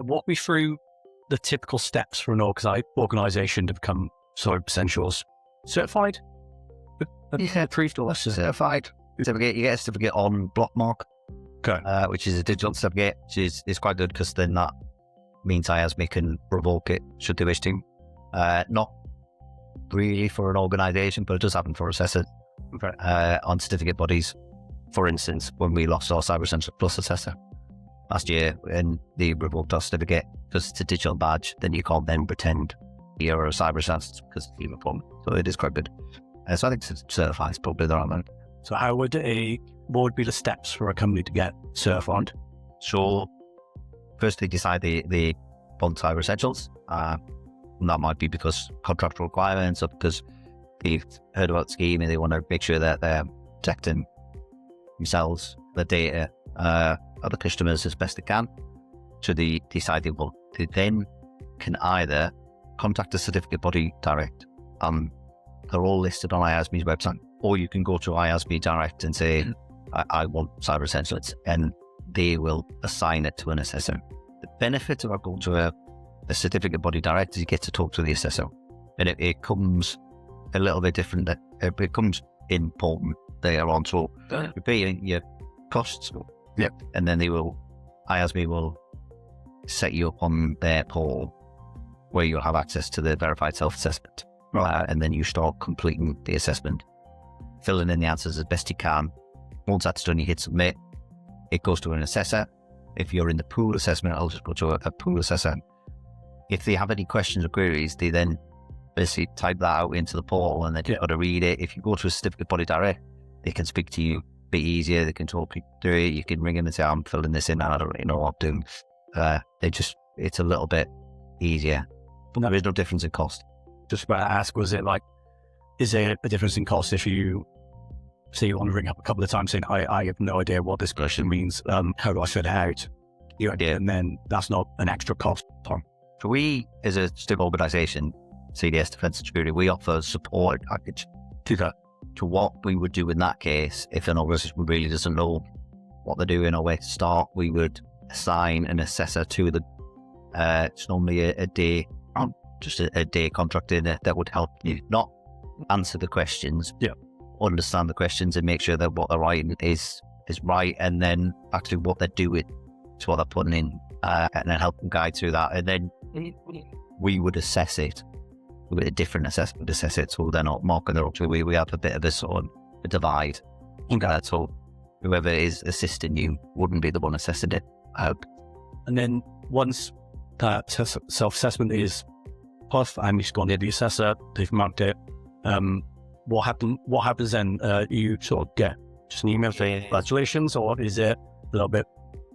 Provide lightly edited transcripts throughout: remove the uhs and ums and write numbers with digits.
walk me through the typical steps for an organization to become Cyber Essentials certified? Yeah, certified. Certificate. You get a certificate on Blockmark, which is a digital certificate, which is quite good because then that means IASME can revoke it should they wish to. Not really for an organisation, but it does happen for assessors on certificate bodies. For instance, when we lost our Cyber Essentials Plus assessor last year and they revoked our certificate because it's a digital badge, then you can't then pretend you're a Cyber Essentials because it's uniform. So it is quite good. So I think certified is probably the right one. So what would be the steps for a company to get certified? So first they decide they want Cyber Essentials. And that might be because contractual requirements or because they've heard about the scheme and they want to make sure that they're protecting themselves, the data, other customers as best they can. So they decide they want. They then can either contact the certificate body direct. They're all listed on IASME's website, or you can go to IASME direct and say, I want Cyber Essentials, and they will assign it to an assessor. The benefit of going to a certificate body direct is you get to talk to the assessor, and it comes a little bit different. It becomes important later on. So you're paying your costs, and then IASME will set you up on their portal where you'll have access to the verified self-assessment. And then you start completing the assessment, filling in the answers as best you can. Once that's done, you hit submit. It goes to an assessor. If you're in the pool assessment, it'll just go to a pool assessor. If they have any questions or queries, they then basically type that out into the portal and then you've got to read it. If you go to a certificate body direct, they can speak to you a bit easier. They can talk you through it. You can ring them and say, I'm filling this in and I don't really know what I'm doing. It's a little bit easier. But there is no difference in cost. Just about to ask, is there a difference in cost if you say you want to ring up a couple of times saying, I have no idea what this question means, how do I fill it out? And then that's not an extra cost. So we, as a STIM organisation, CDS Defence and Security, we offer a support package to what we would do in that case. If an organisation really doesn't know what they're doing or where to start, we would assign an assessor to the, it's normally a day, just a day contract in that would help you not answer the questions, understand the questions and make sure that what they're writing is right, and then actually what they're doing to what they're putting in, and then help them guide through that. And then we would assess it with a different assessment, assess it so they're not marking their own. We have a bit of a sort of a divide. So whoever is assisting you wouldn't be the one assessing it. And then once that self-assessment is off and you've gone to the assessor, they've marked it, what happens then? You sort of get just an email saying congratulations, or is it a little bit?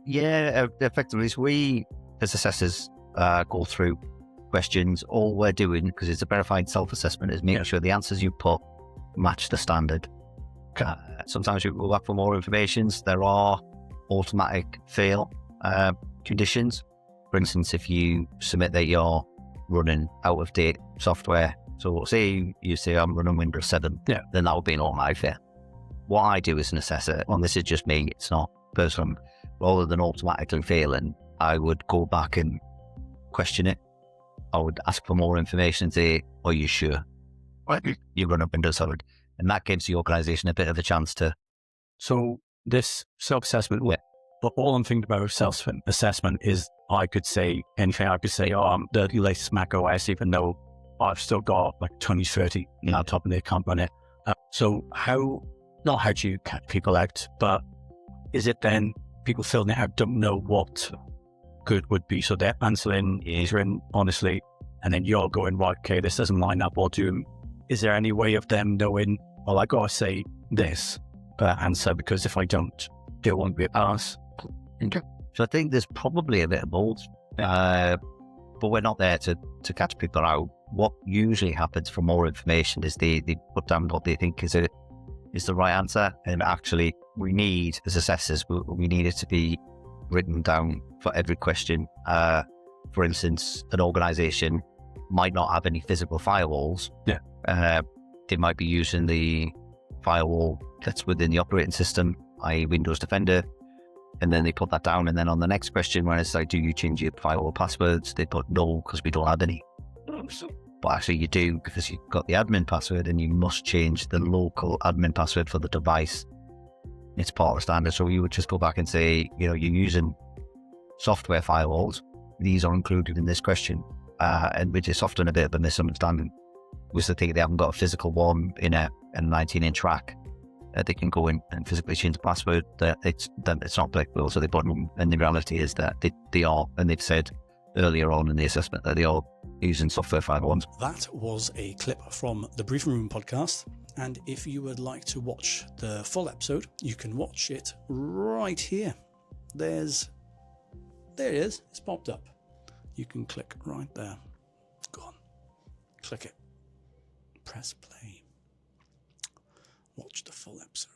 Yeah, effectively. So we, as assessors, go through questions. All we're doing, because it's a verified self-assessment, is making sure the answers you put match the standard. Sometimes you go back for more information. There are automatic fail conditions. For instance, if you submit that you're running out of date software, so say you say I'm running Windows 7, then that would be an automatic fail. What I do as an assessor, and this is just me, it's not personal, rather than automatically failing, I would go back and question it. I would ask for more information and say, are you sure you run a Windows 7? And that gives the organisation a bit of a chance to. So this self-assessment, but all I'm thinking about self-assessment is I could say anything. I could say, I'm the latest Mac OS, even though I've still got like 2030 laptop and they can't run it. So not how do you catch people out, but is it then people filling it out don't know what good would be? So they're answering honestly, and then you're going, right, okay, this doesn't line up, or is there any way of them knowing, well, I gotta say this answer, because if I don't, there won't be a pass? So I think there's probably a bit of both, but we're not there to catch people out. What usually happens for more information is they put down what they think is the right answer, and actually we need, as assessors, we need it to be written down for every question. For instance, an organisation might not have any physical firewalls. They might be using the firewall that's within the operating system, i.e. Windows Defender. And then they put that down. And then on the next question, when it's like, do you change your firewall passwords? They put no, because we don't have any. But actually you do, because you've got the admin password and you must change the local admin password for the device. It's part of the standard. So you would just go back and say, you know, you're using software firewalls. These are included in this question. And which is often a bit of a misunderstanding, was the thing they haven't got a physical one in a 19-inch rack. They can go in and physically change the password. That it's not applicable, so they put them. And the reality is that they are, and they've said earlier on in the assessment that they are using software firewalls. That was a clip from the Briefing Room podcast, and if you would like to watch the full episode, you can watch it right here. There it is. It's popped up. You can click right there. Go on, click it. Press play. Watch the full episode.